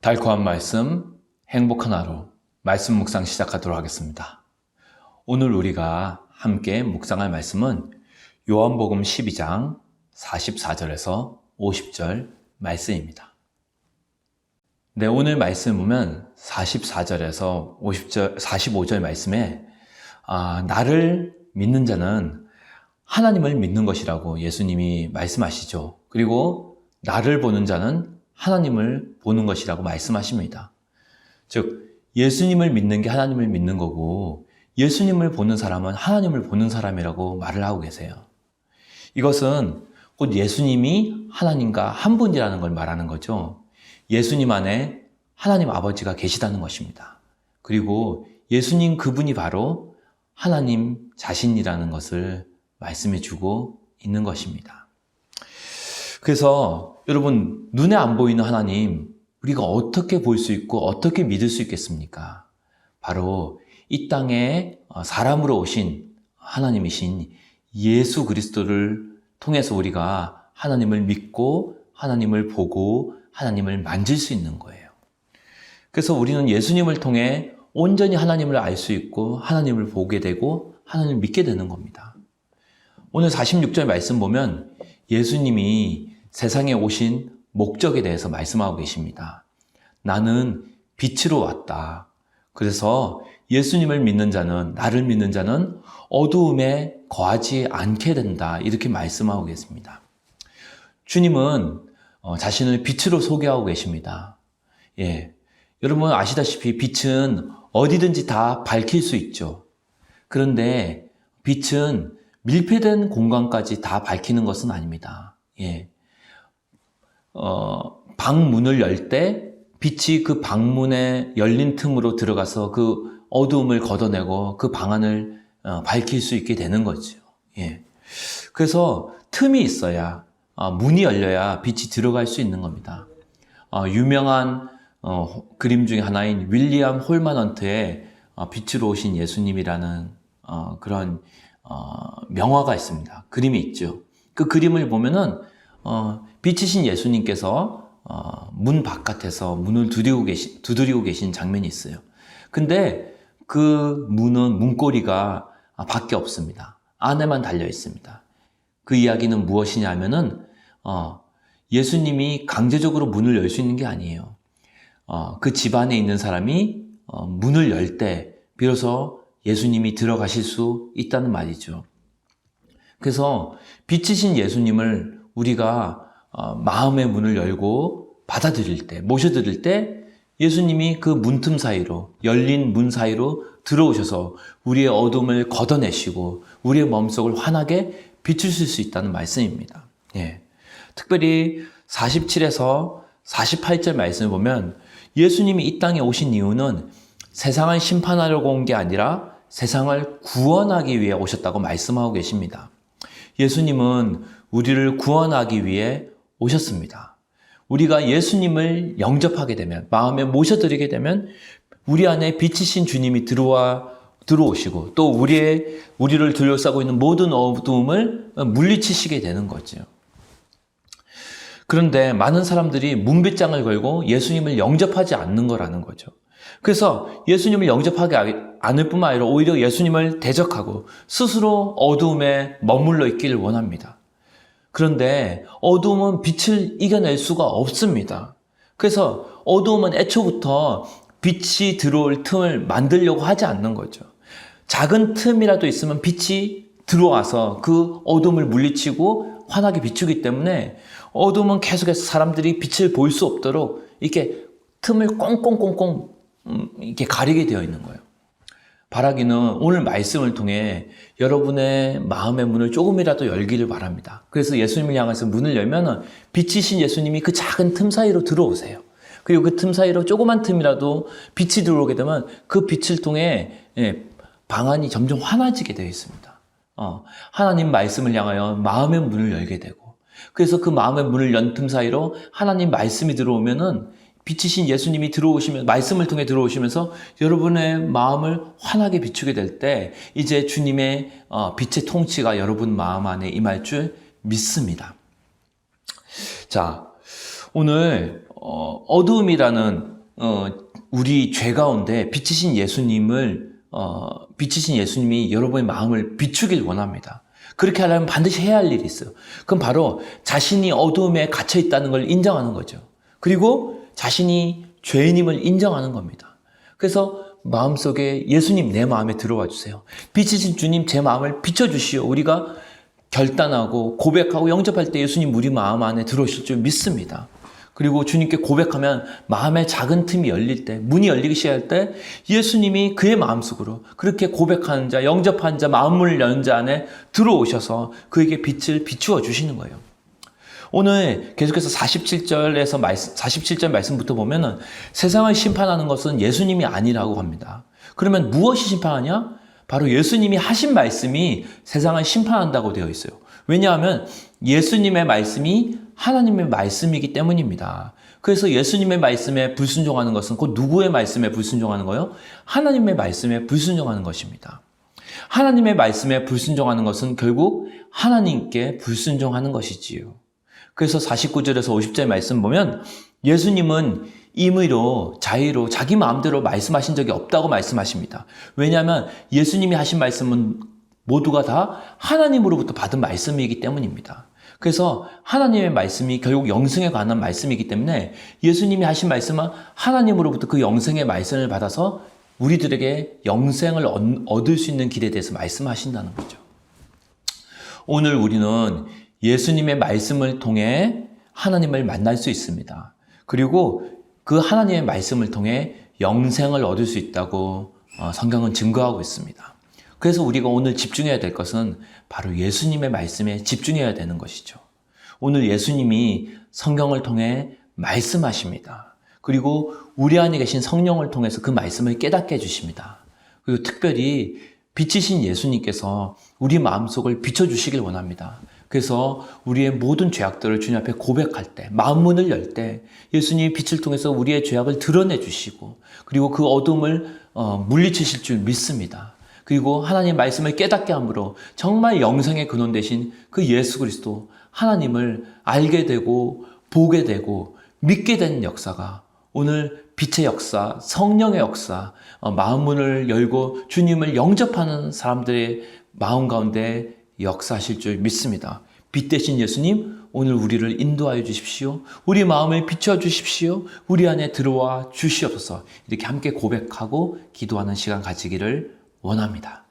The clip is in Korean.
달콤한 말씀, 행복한 하루, 말씀 묵상 시작하도록 하겠습니다. 오늘 우리가 함께 묵상할 말씀은 요한복음 12장 44절에서 50절 말씀입니다. 네, 오늘 말씀 보면 44절에서 45절 말씀에 나를 믿는 자는 하나님을 믿는 것이라고 예수님이 말씀하시죠. 그리고 나를 보는 자는 하나님을 보는 것이라고 말씀하십니다. 즉, 예수님을 믿는 게 하나님을 믿는 거고 예수님을 보는 사람은 하나님을 보는 사람이라고 말을 하고 계세요. 이것은 곧 예수님이 하나님과 한 분이라는 걸 말하는 거죠. 예수님 안에 하나님 아버지가 계시다는 것입니다. 그리고 예수님 그분이 바로 하나님 자신이라는 것을 말씀해 주고 있는 것입니다. 그래서 여러분, 눈에 안 보이는 하나님, 우리가 어떻게 볼 수 있고 어떻게 믿을 수 있겠습니까? 바로 이 땅에 사람으로 오신 하나님이신 예수 그리스도를 통해서 우리가 하나님을 믿고 하나님을 보고 하나님을 만질 수 있는 거예요. 그래서 우리는 예수님을 통해 온전히 하나님을 알 수 있고 하나님을 보게 되고 하나님을 믿게 되는 겁니다. 오늘 46절 말씀 보면 예수님이 세상에 오신 목적에 대해서 말씀하고 계십니다. 나는 빛으로 왔다. 그래서 예수님을 믿는 자는, 나를 믿는 자는 어두움에 거하지 않게 된다. 이렇게 말씀하고 계십니다. 주님은 자신을 빛으로 소개하고 계십니다. 여러분 아시다시피 빛은 어디든지 다 밝힐 수 있죠. 그런데 빛은 밀폐된 공간까지 다 밝히는 것은 아닙니다. 방문을 열 때 빛이 그 방문에 열린 틈으로 들어가서 그 어두움을 걷어내고 그 방 안을 밝힐 수 있게 되는 거죠. 그래서 틈이 있어야, 문이 열려야 빛이 들어갈 수 있는 겁니다. 유명한 그림 중에 하나인 윌리엄 홀만 헌트의 빛으로 오신 예수님이라는 그런 명화가 있습니다. 그림이 있죠. 그 그림을 보면은 빛이신 예수님께서 문 바깥에서 문을 두드리고 계신 장면이 있어요. 근데 그 문은 문고리가 밖에 없습니다. 안에만 달려 있습니다. 그 이야기는 무엇이냐면은 예수님이 강제적으로 문을 열 수 있는 게 아니에요. 그 집 안에 있는 사람이 문을 열 때 비로소 예수님이 들어가실 수 있다는 말이죠. 그래서 빛이신 예수님을 우리가 마음의 문을 열고 받아들일 때, 모셔드릴 때 예수님이 그 문틈 사이로, 열린 문 사이로 들어오셔서 우리의 어둠을 걷어내시고 우리의 마음속을 환하게 비추실 수 있다는 말씀입니다. 특별히 47에서 48절 말씀을 보면 예수님이 이 땅에 오신 이유는 세상을 심판하려고 온 게 아니라 세상을 구원하기 위해 오셨다고 말씀하고 계십니다. 예수님은 우리를 구원하기 위해 오셨습니다. 우리가 예수님을 영접하게 되면, 마음에 모셔드리게 되면 우리 안에 빛이신 주님이 들어오시고 또 우리를 둘러싸고 있는 모든 어두움을 물리치시게 되는 거죠. 그런데 많은 사람들이 문빗장을 걸고 예수님을 영접하지 않는 거라는 거죠. 그래서 예수님을 영접하지 않을 뿐만 아니라 오히려 예수님을 대적하고 스스로 어두움에 머물러 있기를 원합니다. 그런데 어두움은 빛을 이겨낼 수가 없습니다. 그래서 어두움은 애초부터 빛이 들어올 틈을 만들려고 하지 않는 거죠. 작은 틈이라도 있으면 빛이 들어와서 그 어두움을 물리치고 환하게 비추기 때문에 어두움은 계속해서 사람들이 빛을 볼 수 없도록 이렇게 틈을 꽁꽁꽁꽁 이렇게 가리게 되어 있는 거예요. 바라기는 오늘 말씀을 통해 여러분의 마음의 문을 조금이라도 열기를 바랍니다. 그래서 예수님을 향해서 문을 열면 빛이신 예수님이 그 작은 틈 사이로 들어오세요. 그리고 그 틈 사이로 조그만 틈이라도 빛이 들어오게 되면 그 빛을 통해 방 안이 점점 환해지게 되어 있습니다. 하나님 말씀을 향하여 마음의 문을 열게 되고, 그래서 그 마음의 문을 연 틈 사이로 하나님 말씀이 들어오면은 빛이신 예수님이 들어오시면, 말씀을 통해 들어오시면서 여러분의 마음을 환하게 비추게 될 때 이제 주님의 빛의 통치가 여러분 마음 안에 임할 줄 믿습니다. 자, 오늘 어두움이라는 우리 죄 가운데 비치신 예수님이 여러분의 마음을 비추길 원합니다. 그렇게 하려면 반드시 해야 할 일이 있어요. 그럼 바로 자신이 어두움에 갇혀 있다는 걸 인정하는 거죠. 그리고 자신이 죄인임을 인정하는 겁니다. 그래서 마음속에 예수님 내 마음에 들어와 주세요. 비치신 주님 제 마음을 비춰주시오. 우리가 결단하고 고백하고 영접할 때 예수님 우리 마음 안에 들어오실 줄 믿습니다. 그리고 주님께 고백하면 마음의 작은 틈이 열릴 때, 문이 열리기 시작할 때 예수님이 그의 마음속으로 그렇게 고백하는 자, 영접한 자, 마음을 연 자 안에 들어오셔서 그에게 빛을 비추어 주시는 거예요. 오늘 계속해서 47절 말씀부터 보면은 세상을 심판하는 것은 예수님이 아니라고 합니다. 그러면 무엇이 심판하냐? 바로 예수님이 하신 말씀이 세상을 심판한다고 되어 있어요. 왜냐하면 예수님의 말씀이 하나님의 말씀이기 때문입니다. 그래서 예수님의 말씀에 불순종하는 것은 곧 누구의 말씀에 불순종하는 거예요? 하나님의 말씀에 불순종하는 것입니다. 하나님의 말씀에 불순종하는 것은 결국 하나님께 불순종하는 것이지요. 그래서 49절에서 50절 말씀 보면 예수님은 임의로 자의로 자기 마음대로 말씀하신 적이 없다고 말씀하십니다. 왜냐하면 예수님이 하신 말씀은 모두가 다 하나님으로부터 받은 말씀이기 때문입니다. 그래서 하나님의 말씀이 결국 영생에 관한 말씀이기 때문에 예수님이 하신 말씀은 하나님으로부터 그 영생의 말씀을 받아서 우리들에게 영생을 얻을 수 있는 길에 대해서 말씀하신다는 거죠. 오늘 우리는 예수님의 말씀을 통해 하나님을 만날 수 있습니다. 그리고 그 하나님의 말씀을 통해 영생을 얻을 수 있다고 성경은 증거하고 있습니다. 그래서 우리가 오늘 집중해야 될 것은 바로 예수님의 말씀에 집중해야 되는 것이죠. 오늘 예수님이 성경을 통해 말씀하십니다. 그리고 우리 안에 계신 성령을 통해서 그 말씀을 깨닫게 해주십니다. 그리고 특별히 빛이신 예수님께서 우리 마음속을 비춰주시길 원합니다. 그래서 우리의 모든 죄악들을 주님 앞에 고백할 때, 마음 문을 열 때 예수님이 빛을 통해서 우리의 죄악을 드러내 주시고 그리고 그 어둠을 물리치실 줄 믿습니다. 그리고 하나님의 말씀을 깨닫게 함으로 정말 영생의 근원 되신 그 예수 그리스도 하나님을 알게 되고 보게 되고 믿게 되는 역사가 오늘 빛의 역사, 성령의 역사, 마음 문을 열고 주님을 영접하는 사람들의 마음 가운데 역사하실 줄 믿습니다. 빛 되신 예수님, 오늘 우리를 인도하여 주십시오. 우리 마음을 비춰 주십시오. 우리 안에 들어와 주시옵소서. 이렇게 함께 고백하고 기도하는 시간 가지기를 원합니다.